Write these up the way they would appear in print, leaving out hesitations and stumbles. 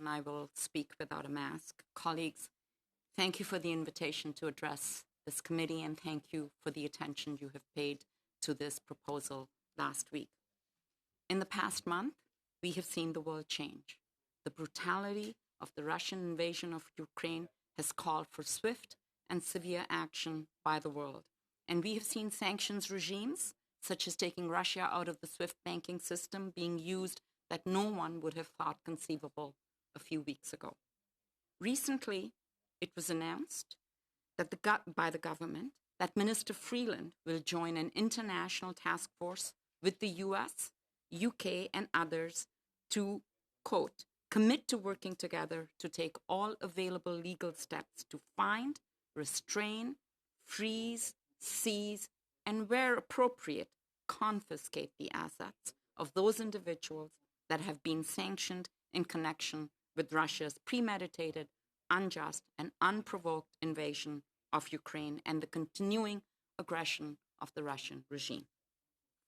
and I will speak without a mask. Colleagues, thank you for the invitation to address this committee, and thank you for the attention you have paid to this proposal last week. In the past month, we have seen the world change. The brutality of the Russian invasion of Ukraine has called for swift and severe action by the world. And we have seen sanctions regimes, such as taking Russia out of the SWIFT banking system, being used that no one would have thought conceivable a few weeks ago. Recently, it was announced that by the government that Minister Freeland will join an international task force with the US, UK, and others to, quote, commit to working together to take all available legal steps to find, restrain, freeze, seize, and where appropriate, confiscate the assets of those individuals that have been sanctioned in connection with Russia's premeditated, unjust, and unprovoked invasion of Ukraine and the continuing aggression of the Russian regime.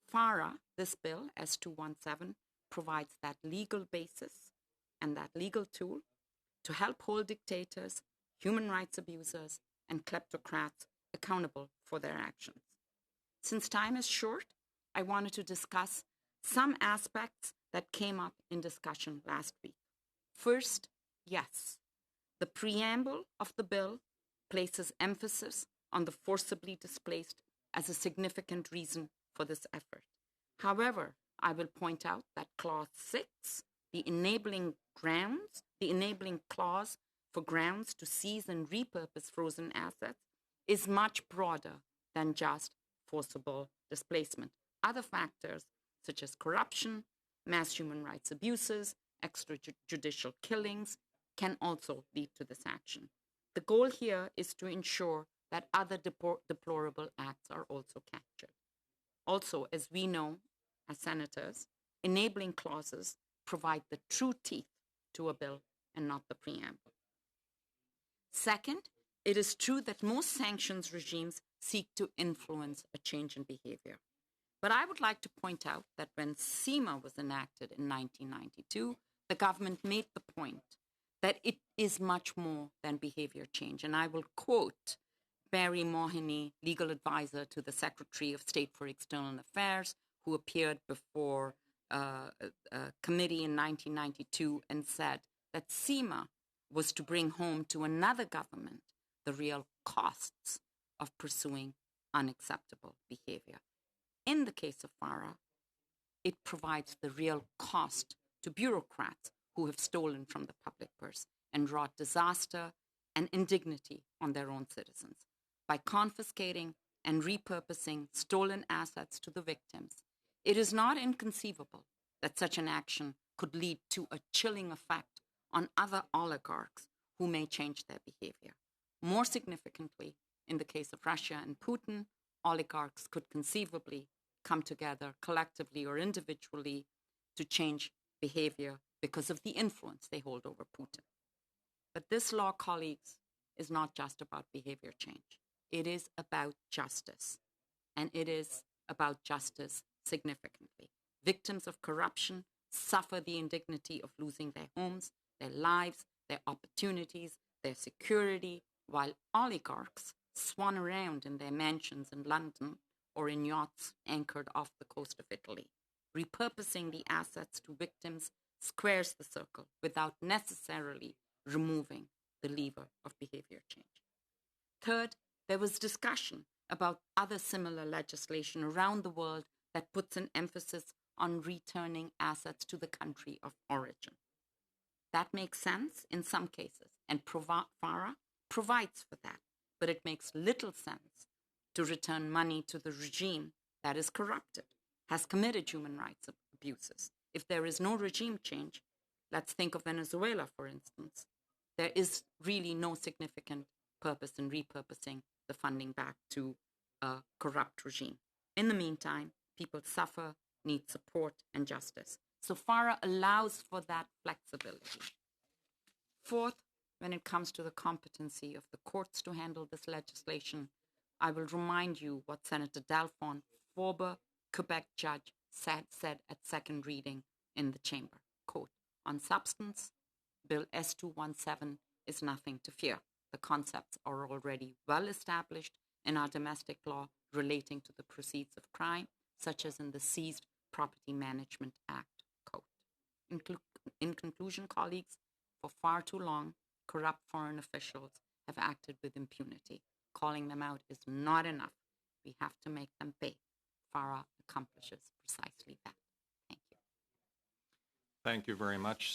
FARA, this bill, S-217, provides that legal basis and that legal tool to help hold dictators, human rights abusers, and kleptocrats accountable for their actions. Since time is short, I wanted to discuss some aspects that came up in discussion last week. First, yes, the preamble of the bill places emphasis on the forcibly displaced as a significant reason for this effort. However, I will point out that Clause 6, the enabling clause for grounds to seize and repurpose frozen assets, is much broader than just forcible displacement. Other factors, such as corruption, mass human rights abuses, extrajudicial killings, can also lead to this action. The goal here is to ensure that other deplorable acts are also captured. Also, as we know, as senators, enabling clauses provide the true teeth to a bill and not the preamble. Second, it is true that most sanctions regimes seek to influence a change in behavior. But I would like to point out that when CIMA was enacted in 1992, the government made the point that it is much more than behavior change. And I will quote Barry Mohini, legal advisor to the Secretary of State for External Affairs, who appeared before a committee in 1992 and said that CIMA was to bring home to another government the real costs of pursuing unacceptable behavior. In the case of FARA, it provides the real cost to bureaucrats who have stolen from the public purse and wrought disaster and indignity on their own citizens. By confiscating and repurposing stolen assets to the victims, it is not inconceivable that such an action could lead to a chilling effect on other oligarchs who may change their behavior. More significantly, in the case of Russia and Putin, oligarchs could conceivably come together collectively or individually to change behavior because of the influence they hold over Putin. But this law, colleagues, is not just about behavior change. It is about justice, and it is about justice significantly. Victims of corruption suffer the indignity of losing their homes, their lives, their opportunities, their security, while oligarchs swan around in their mansions in London or in yachts anchored off the coast of Italy. Repurposing the assets to victims squares the circle without necessarily removing the lever of behavior change. Third, there was discussion about other similar legislation around the world that puts an emphasis on returning assets to the country of origin. That makes sense in some cases, and FARA provides for that, but it makes little sense to return money to the regime that is corrupted, has committed human rights abuses. If there is no regime change, let's think of Venezuela, for instance, there is really no significant purpose in repurposing the funding back to a corrupt regime. In the meantime, people suffer, need support and justice. So FARA allows for that flexibility. Fourth, when it comes to the competency of the courts to handle this legislation, I will remind you what Senator Dalphon, former Quebec judge, said at second reading in the chamber. Quote, on substance, Bill S-217 is nothing to fear. The concepts are already well established in our domestic law relating to the proceeds of crime, such as in the Seized Property Management Act Code. In conclusion, colleagues, for far too long, corrupt foreign officials have acted with impunity. Calling them out is not enough. We have to make them pay. FARA accomplishes precisely that. Thank you. Thank you very much.